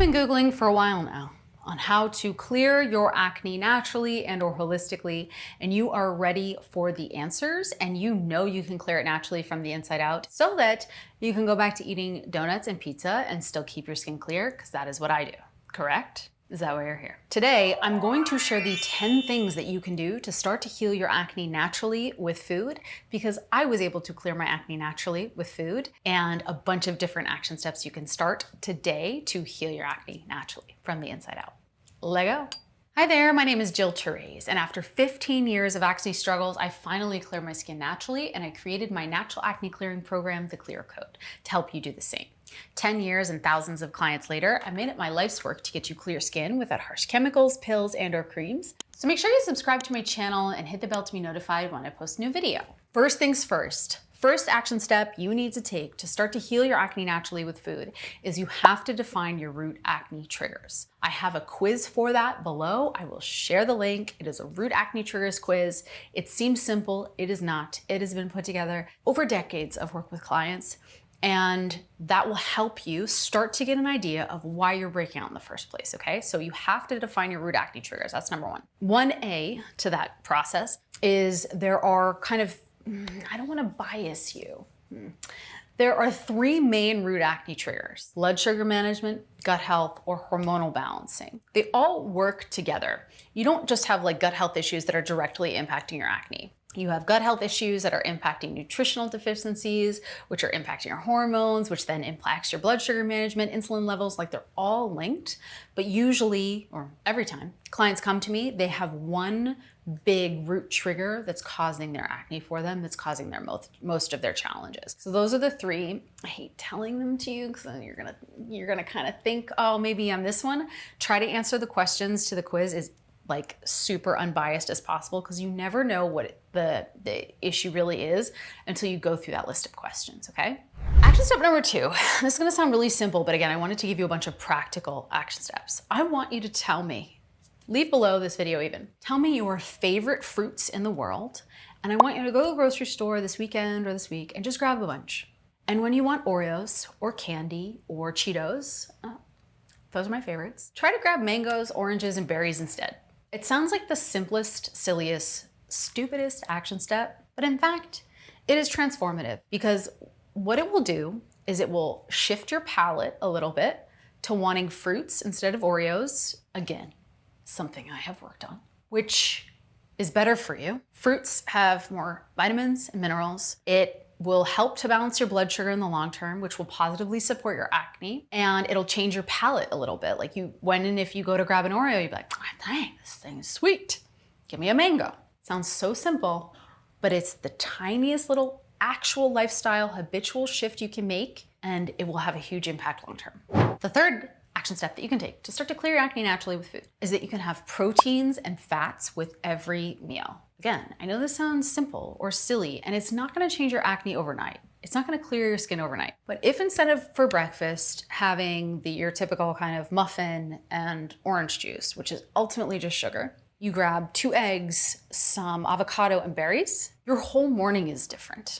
been Googling for a while now on how to clear your acne naturally and or holistically, and you are ready for the answers, and you know you can clear it naturally from the inside out so that you can go back to eating donuts and pizza and still keep your skin clear, because that is what I do, correct? Is that why you're here? Today, I'm going to share the 10 things that you can do to start to heal your acne naturally with food, because I was able to clear my acne naturally with food, and a bunch of different action steps you can start today to heal your acne naturally from the inside out. Let go. Hi there, my name is Therese, and after 15 years of acne struggles, I finally cleared my skin naturally, and I created my natural acne clearing program, The Clear Code, to help you do the same. 10 years and thousands of clients later, I made it my life's work to get you clear skin without harsh chemicals, pills, and or creams. So make sure you subscribe to my channel and hit the bell to be notified when I post a new video. First things first. First action step you need to take to start to heal your acne naturally with food is you have to define your root acne triggers. I have a quiz for that below. I will share the link. It is a root acne triggers quiz. It seems simple. It is not. It has been put together over decades of work with clients, and that will help you start to get an idea of why you're breaking out in the first place, okay? So you have to define your root acne triggers. That's number one. 1A to that process is there are kind of, I don't want to bias you. There are 3 main root acne triggers: blood sugar management, gut health, or hormonal balancing. They all work together. You don't just have like gut health issues that are directly impacting your acne. You have gut health issues that are impacting nutritional deficiencies, which are impacting your hormones, which then impacts your blood sugar management, insulin levels. Like, they're all linked. But usually, or every time clients come to me, they have one big root trigger that's causing their acne for them, that's causing their most of their challenges. So those are the 3. I hate telling them to you because then you're gonna kind of think, oh, maybe I'm this one. Try to answer the questions to the quiz is like super unbiased as possible, because you never know what the issue really is until you go through that list of questions, okay? Action step number 2. This is gonna sound really simple, but again, I wanted to give you a bunch of practical action steps. I want you to tell me, leave below this video even, tell me your favorite fruits in the world, and I want you to go to the grocery store this weekend or this week and just grab a bunch. And when you want Oreos or candy or Cheetos, those are my favorites, try to grab mangoes, oranges, and berries instead. It sounds like the simplest, silliest, stupidest action step, but in fact, it is transformative, because what it will do is it will shift your palate a little bit to wanting fruits instead of Oreos. Again, something I have worked on, which is better for you. Fruits have more vitamins and minerals. It will help to balance your blood sugar in the long term, which will positively support your acne, and it'll change your palate a little bit. Like, if you go to grab an Oreo, you'd be like, oh, dang, this thing is sweet. Give me a mango. Sounds so simple, but it's the tiniest little actual lifestyle habitual shift you can make, and it will have a huge impact long term. The third action step that you can take to start to clear your acne naturally with food is that you can have proteins and fats with every meal. Again, I know this sounds simple or silly, and it's not gonna change your acne overnight. It's not gonna clear your skin overnight. But if instead of for breakfast having your typical kind of muffin and orange juice, which is ultimately just sugar, you grab 2 eggs, some avocado, and berries, your whole morning is different.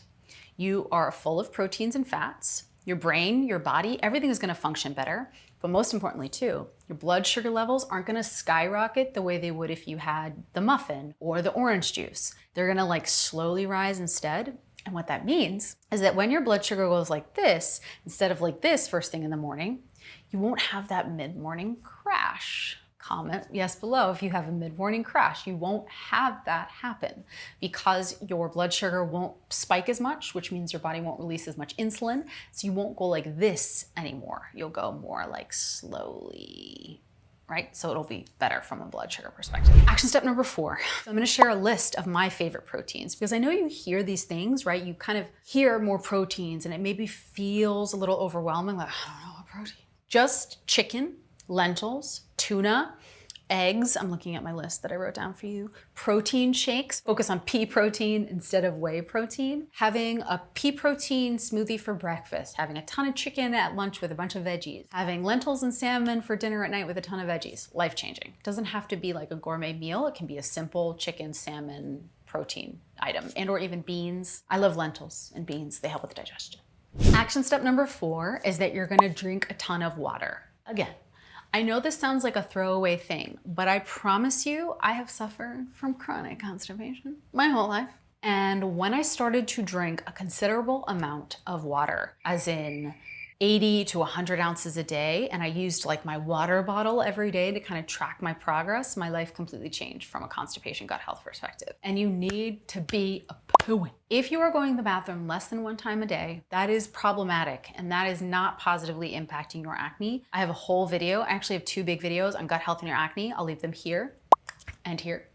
You are full of proteins and fats. Your brain, your body, everything is gonna function better. But most importantly too, your blood sugar levels aren't gonna skyrocket the way they would if you had the muffin or the orange juice. They're gonna like slowly rise instead. And what that means is that when your blood sugar goes like this, instead of like this first thing in the morning, you won't have that mid-morning crash. Comment yes below if you have a mid-morning crash. You won't have that happen because your blood sugar won't spike as much, which means your body won't release as much insulin. So you won't go like this anymore. You'll go more like slowly, right? So it'll be better from a blood sugar perspective. Action step number 4. So I'm gonna share a list of my favorite proteins, because I know you hear these things, right? You kind of hear more proteins and it maybe feels a little overwhelming, like, I don't know what protein. Just chicken, lentils, tuna, eggs, I'm looking at my list that I wrote down for you, protein shakes, focus on pea protein instead of whey protein, having a pea protein smoothie for breakfast, having a ton of chicken at lunch with a bunch of veggies, having lentils and salmon for dinner at night with a ton of veggies. Life-changing. It doesn't have to be like a gourmet meal. It can be a simple chicken, salmon, protein item, and or even beans. I love lentils and beans. They help with digestion. Action step number 4 is that you're gonna drink a ton of water. Again, I know this sounds like a throwaway thing, but I promise you, I have suffered from chronic constipation my whole life. And when I started to drink a considerable amount of water, as in 80 to 100 ounces a day, and I used like my water bottle every day to kind of track my progress, my life completely changed from a constipation gut health perspective. And you need to be a pooing. If you are going to the bathroom less than 1 time a day, that is problematic, and that is not positively impacting your acne. I have a whole video. I actually have 2 big videos on gut health and your acne. I'll leave them here and here.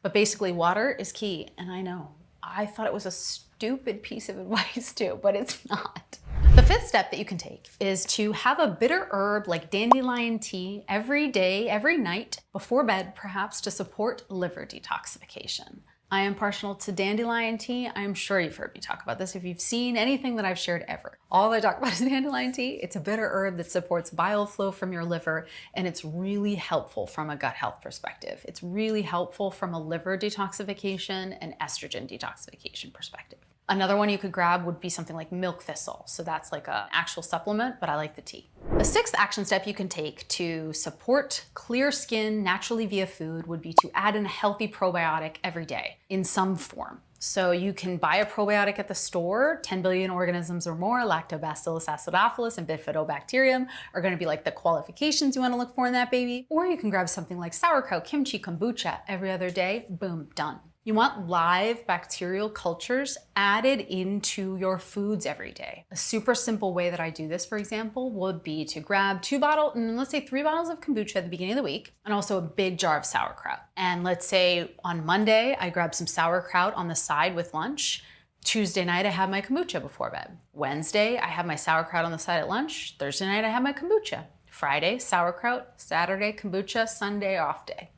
But basically, water is key, and I know. I thought it was a stupid piece of advice too, but it's not. The 5th step that you can take is to have a bitter herb like dandelion tea every day, every night, before bed, perhaps to support liver detoxification. I am partial to dandelion tea. I'm sure you've heard me talk about this if you've seen anything that I've shared ever. All I talk about is dandelion tea. It's a bitter herb that supports bile flow from your liver, and it's really helpful from a gut health perspective. It's really helpful from a liver detoxification and estrogen detoxification perspective. Another one you could grab would be something like milk thistle. So that's like an actual supplement, but I like the tea. The 6th action step you can take to support clear skin naturally via food would be to add in a healthy probiotic every day in some form. So you can buy a probiotic at the store. 10 billion organisms or more, lactobacillus acidophilus and bifidobacterium are going to be like the qualifications you want to look for in that baby. Or you can grab something like sauerkraut, kimchi, kombucha every other day. Boom, done. You want live bacterial cultures added into your foods every day. A super simple way that I do this, for example, would be to grab 3 bottles of kombucha at the beginning of the week, and also a big jar of sauerkraut. And let's say on Monday, I grab some sauerkraut on the side with lunch. Tuesday night, I have my kombucha before bed. Wednesday, I have my sauerkraut on the side at lunch. Thursday night, I have my kombucha. Friday, sauerkraut. Saturday, kombucha. Sunday, off day.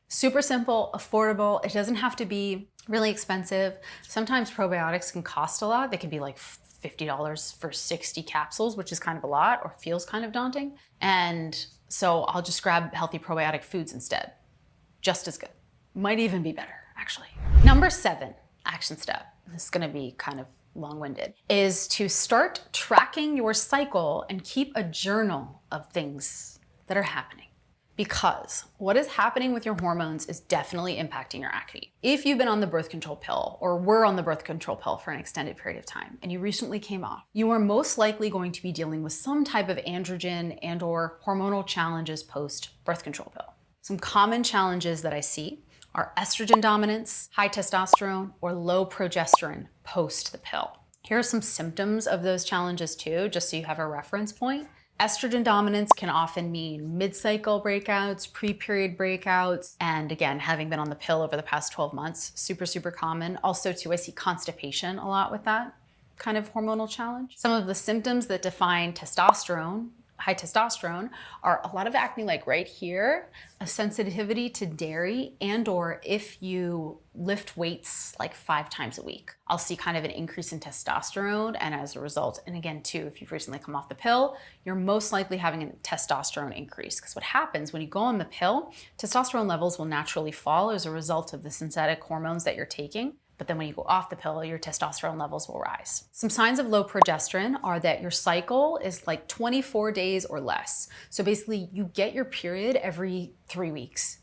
Super simple, affordable. It doesn't have to be really expensive. Sometimes probiotics can cost a lot. They can be like $50 for 60 capsules, which is kind of a lot or feels kind of daunting. And so I'll just grab healthy probiotic foods instead. Just as good. Might even be better, actually. Number 7 action step, this is gonna be kind of long-winded, is to start tracking your cycle and keep a journal of things that are happening. Because what is happening with your hormones is definitely impacting your acne. If you've been on the birth control pill or were on the birth control pill for an extended period of time and you recently came off, you are most likely going to be dealing with some type of androgen and or hormonal challenges post birth control pill. Some common challenges that I see are estrogen dominance, high testosterone, or low progesterone post the pill. Here are some symptoms of those challenges too, just so you have a reference point. Estrogen dominance can often mean mid-cycle breakouts, pre-period breakouts, and again, having been on the pill over the past 12 months, super, super common. Also too, I see constipation a lot with that kind of hormonal challenge. Some of the symptoms that define testosterone, high testosterone, are a lot of acne like right here, a sensitivity to dairy, and or if you lift weights like 5 times a week. I'll see kind of an increase in testosterone, and as a result, and again too, if you've recently come off the pill, you're most likely having a testosterone increase, because what happens when you go on the pill, testosterone levels will naturally fall as a result of the synthetic hormones that you're taking. But then when you go off the pill, your testosterone levels will rise. Some signs of low progesterone are that your cycle is like 24 days or less. So basically you get your period every 3 weeks,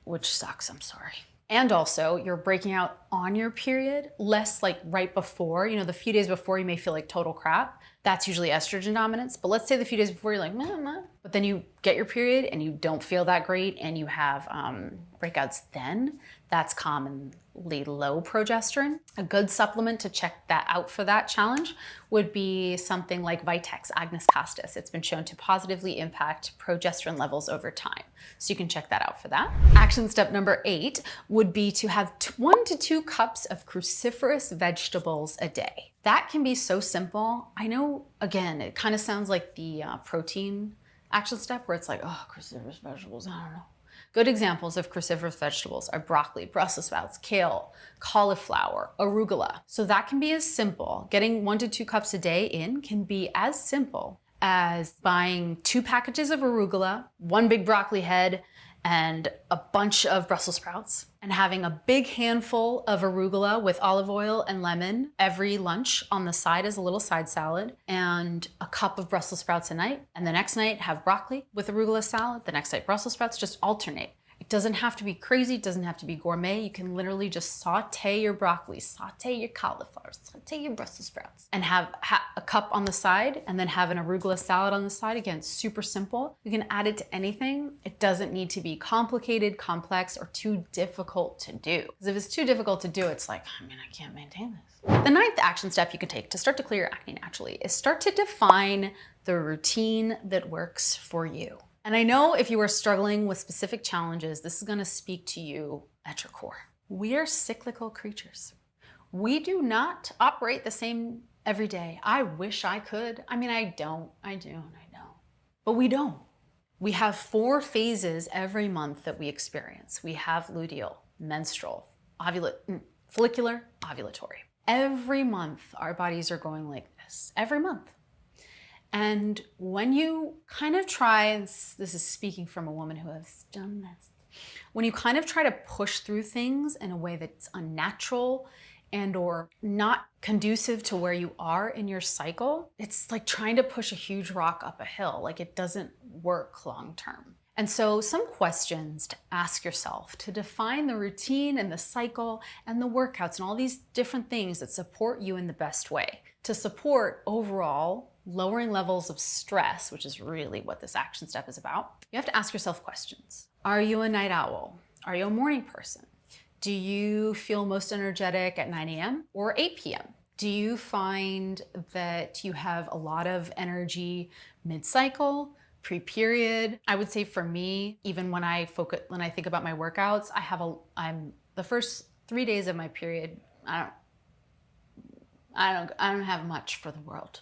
which sucks, I'm sorry. And also you're breaking out on your period, less like right before, the few days before you may feel like total crap. That's usually estrogen dominance. But let's say the few days before you're like, meh. But then you get your period and you don't feel that great and you have breakouts then. That's commonly low progesterone. A good supplement to check that out for that challenge would be something like Vitex Agnus Castus. It's been shown to positively impact progesterone levels over time. So you can check that out for that. Action step number 8 would be to have 1 to 2 cups of cruciferous vegetables a day. That can be so simple. I know, again, it kind of sounds like the protein action step where it's like, oh, cruciferous vegetables, I don't know. Good examples of cruciferous vegetables are broccoli, Brussels sprouts, kale, cauliflower, arugula. So that can be as simple. Getting 1 to 2 cups a day in can be as simple as buying 2 packages of arugula, 1 big broccoli head, and a bunch of Brussels sprouts, and having a big handful of arugula with olive oil and lemon every lunch on the side as a little side salad, and a cup of Brussels sprouts a night. And the next night have broccoli with arugula salad, the next night Brussels sprouts, just alternate. It doesn't have to be crazy, it doesn't have to be gourmet. You can literally just saute your broccoli, saute your cauliflower, saute your Brussels sprouts, and have a cup on the side, and then have an arugula salad on the side. Again, super simple. You can add it to anything. It doesn't need to be complicated, complex, or too difficult to do. Because if it's too difficult to do, it's like, I can't maintain this. The ninth action step you can take to start to clear your acne naturally is start to define the routine that works for you. And I know if you are struggling with specific challenges, this is going to speak to you at your core. We are cyclical creatures. We do not operate the same every day. I wish I could. I do, and I know. But we don't. We have 4 phases every month that we experience. We have luteal, menstrual, follicular, ovulatory. Every month, our bodies are going like this. Every month. And when you kind of try, this is speaking from a woman who has done this, when you kind of try to push through things in a way that's unnatural and or not conducive to where you are in your cycle, it's like trying to push a huge rock up a hill. Like, it doesn't work long term. And so some questions to ask yourself to define the routine and the cycle and the workouts and all these different things that support you in the best way to support overall lowering levels of stress, which is really what this action step is about. You have to ask yourself questions. Are you a night owl? Are you a morning person? Do you feel most energetic at 9 a.m. or 8 p.m.? Do you find that you have a lot of energy mid-cycle, pre-period? I would say for me, even when I think about my workouts, I'm the first 3 days of my period, I don't have much for the world.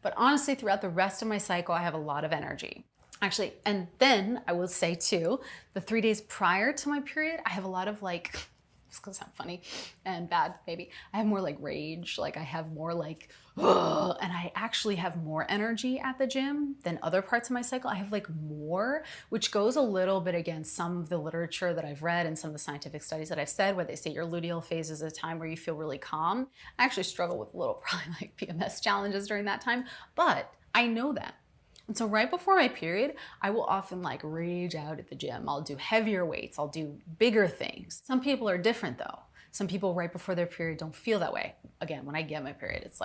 But honestly, throughout the rest of my cycle, I have a lot of energy. Actually, and then I will say too, the 3 days prior to my period, I have a lot of it's gonna sound funny and bad, maybe. I have more rage, I have more ugh, and I actually have more energy at the gym than other parts of my cycle. I have more, which goes a little bit against some of the literature that I've read and some of the scientific studies that I've said, where they say your luteal phase is a time where you feel really calm. I actually struggle with probably PMS challenges during that time, but I know that. And so right before my period, I will often rage out at the gym. I'll do heavier weights. I'll do bigger things. Some people are different though. Some people right before their period don't feel that way. Again, when I get my period, it's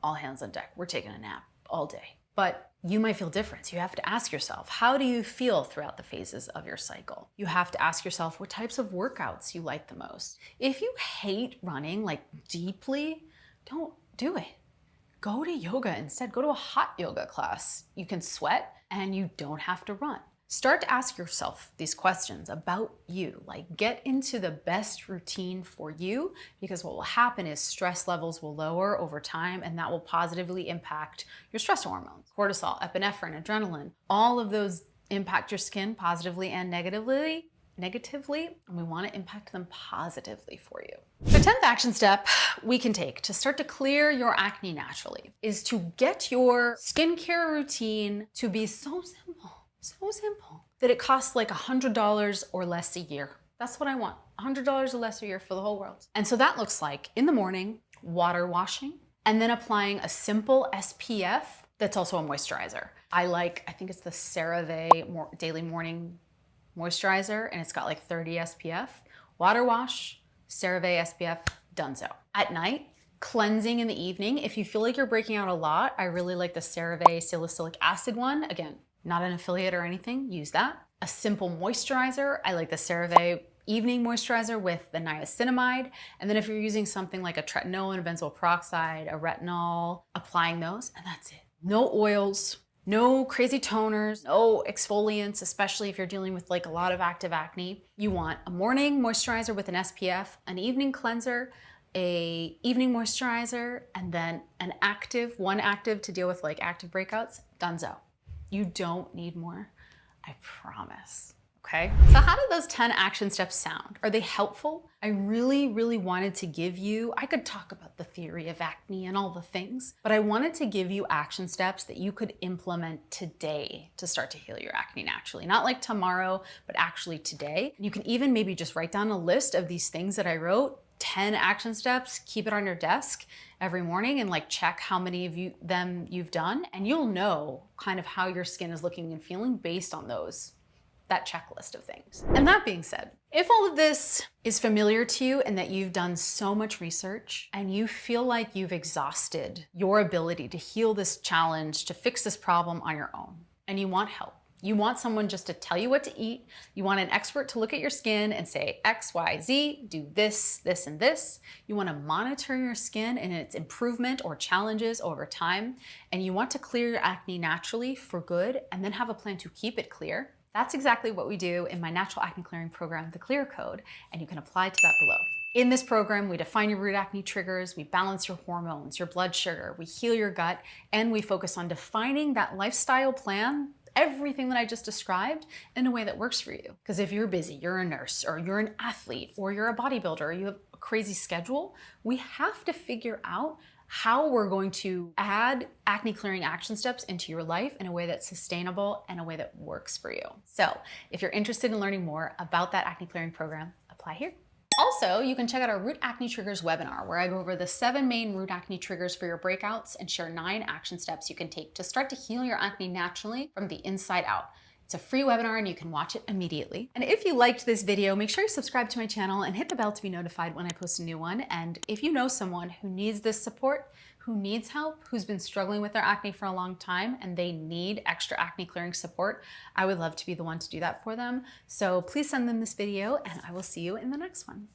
all hands on deck. We're taking a nap all day. But you might feel different. So you have to ask yourself, how do you feel throughout the phases of your cycle? You have to ask yourself what types of workouts you like the most. If you hate running deeply, don't do it. Go to yoga instead. Go to a hot yoga class. You can sweat and you don't have to run. Start to ask yourself these questions about you. Get into the best routine for you, because what will happen is stress levels will lower over time, and that will positively impact your stress hormones. Cortisol, epinephrine, adrenaline, all of those impact your skin positively and negatively, and we want to impact them positively for you. The 10th action step we can take to start to clear your acne naturally is to get your skincare routine to be so simple that it costs $100 or less a year. That's what I want, $100 or less a year for the whole world. And so that looks like in the morning, water washing, and then applying a simple SPF that's also a moisturizer. I think it's the CeraVe Daily Morning Moisturizer, and it's got 30 SPF. Water wash, CeraVe SPF, donezo. At night, cleansing in the evening. If you feel like you're breaking out a lot, I really like the CeraVe salicylic acid one. Again, not an affiliate or anything, use that. A simple moisturizer, I like the CeraVe evening moisturizer with the niacinamide. And then if you're using something like a tretinoin, a benzoyl peroxide, a retinol, applying those, and that's it. No oils, no crazy toners, no exfoliants, especially if you're dealing with a lot of active acne. You want a morning moisturizer with an SPF, an evening cleanser, a evening moisturizer, and then one active to deal with active breakouts, donezo. You don't need more, I promise. Okay, so how do those 10 action steps sound? Are they helpful? I really wanted to give you, I could talk about the theory of acne and all the things, but I wanted to give you action steps that you could implement today to start to heal your acne naturally. Not like tomorrow, but actually today. You can even maybe just write down a list of these things that I wrote, 10 action steps, keep it on your desk every morning and like check how many of them you've done, and you'll know kind of how your skin is looking and feeling based on that checklist of things. And that being said, if all of this is familiar to you and that you've done so much research and you feel like you've exhausted your ability to heal this challenge, to fix this problem on your own, and you want help, you want someone just to tell you what to eat, you want an expert to look at your skin and say X, Y, Z, do this, this, and this, you want to monitor your skin and its improvement or challenges over time, and you want to clear your acne naturally for good and then have a plan to keep it clear, that's exactly what we do in my natural acne clearing program, The Clear Code, and you can apply to that below. In this program, we define your root acne triggers, we balance your hormones, your blood sugar, we heal your gut, and we focus on defining that lifestyle plan, everything that I just described, in a way that works for you. Because if you're busy, you're a nurse, or you're an athlete, or you're a bodybuilder, or you have a crazy schedule, we have to figure out how we're going to add acne clearing action steps into your life in a way that's sustainable and a way that works for you. So if you're interested in learning more about that acne clearing program, apply here. Also, you can check out our Root Acne Triggers webinar, where I go over the 7 main root acne triggers for your breakouts and share 9 action steps you can take to start to heal your acne naturally from the inside out. It's a free webinar and you can watch it immediately. And if you liked this video, make sure you subscribe to my channel and hit the bell to be notified when I post a new one. And if you know someone who needs this support, who needs help, who's been struggling with their acne for a long time and they need extra acne clearing support, I would love to be the one to do that for them. So please send them this video and I will see you in the next one.